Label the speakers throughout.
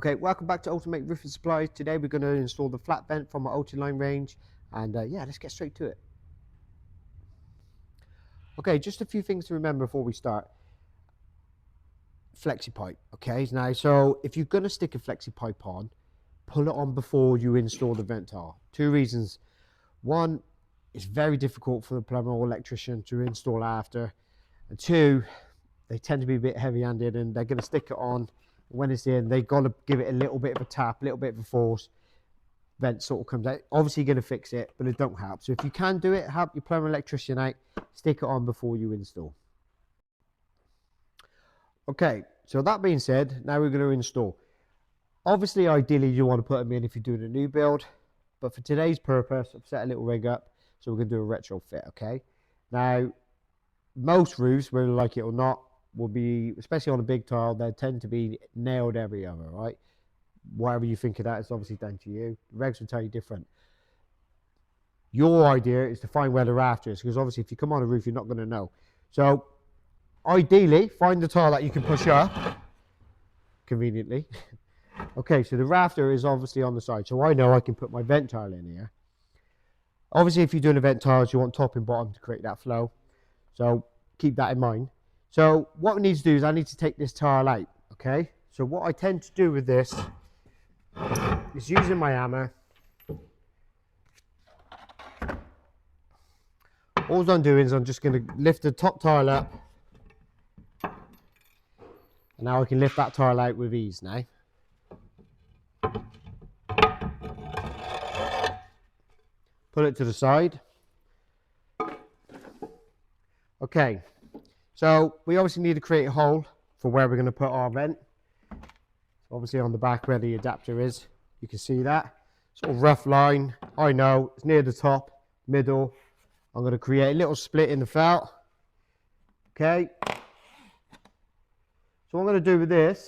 Speaker 1: Okay, welcome back to Ulti-Mate Roofing Supplies. Today we're going to install the flat vent from our Ulti-Line range, and yeah, let's get straight to it. Okay, just a few things to remember before we start. Flexipipe, okay? Now, so if you're going to stick a Flexipipe on, pull it on before you install the vent tile. Two reasons. One, it's very difficult for the plumber or electrician to install after. And two, they tend to be a bit heavy-handed and they're going to stick it on. When it's in, they've got to give it a little bit of a tap, a little bit of a force. Vent sort of comes out. Obviously, you're going to fix it, but it don't help. So if you can do it, help your plumber electrician out. Stick it on before you install. Okay, so that being said, now we're going to install. Obviously, ideally, you want to put them in if you're doing a new build. But for today's purpose, I've set a little rig up. So we're going to do a retrofit, okay? Now, most roofs, whether you like it or not, will be, especially on a big tile, they tend to be nailed every other, right? Whatever you think of that, it's obviously down to you. The regs will tell you different. Your idea is to find where the rafter is, because obviously if you come on a roof, you're not going to know. So ideally, find the tile that you can push up conveniently. Okay, so the rafter is obviously on the side, so I know I can put my vent tile in here. Obviously, if you're doing a vent tiles, you want top and bottom to create that flow. So keep that in mind. So what we need to do is I need to take this tile out, okay? So what I tend to do with this is using my hammer. All I'm doing is I'm just going to lift the top tile up. And now I can lift that tile out with ease now. Put it to the side. Okay. So we obviously need to create a hole for where we're going to put our vent. Obviously on the back where the adapter is, you can see that. Sort of rough line. I know it's near the top, middle. I'm going to create a little split in the felt. Okay. So what I'm going to do with this,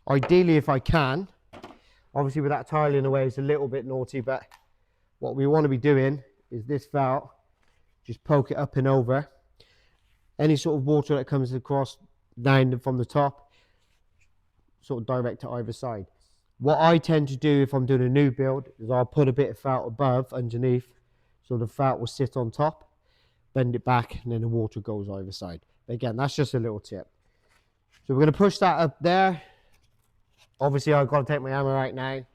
Speaker 1: ideally if I can, obviously with that tile in the way it's a little bit naughty, but what we want to be doing is this felt, just poke it up and over. Any sort of water that comes across down from the top, sort of direct to either side. What I tend to do if I'm doing a new build is I'll put a bit of felt above, underneath, so the felt will sit on top, bend it back, and then the water goes either side. But again, that's just a little tip. So we're going to push that up there. Obviously, I've got to take my hammer out now.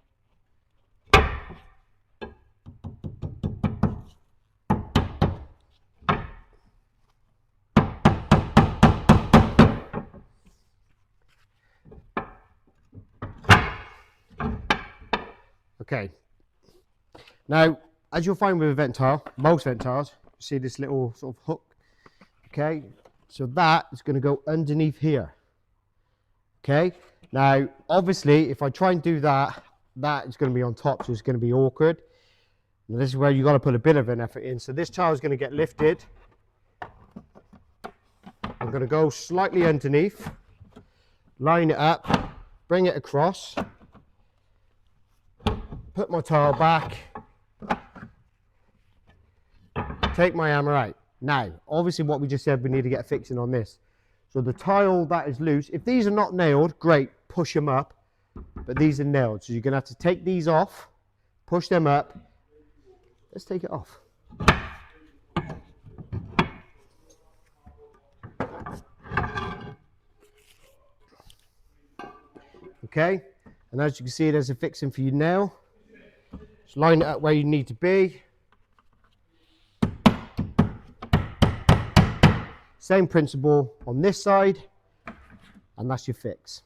Speaker 1: Okay, now as you'll find with a vent tile, most vent tiles, you see this little sort of hook. Okay, so that is going to go underneath here. Okay, now obviously if I try and do that, that is going to be on top, so it's going to be awkward. And this is where you've got to put a bit of an effort in. So this tile is going to get lifted. I'm going to go slightly underneath, line it up, bring it across. Put my tile back, take my hammer out. Now, obviously what we just said, we need to get fixing on this. So the tile that is loose, if these are not nailed, great, push them up, but these are nailed. So you're going to have to take these off, push them up. Let's take it off. Okay, and as you can see, there's a fixing for your nail. Just line it up where you need to be. Same principle on this side, and that's your fix.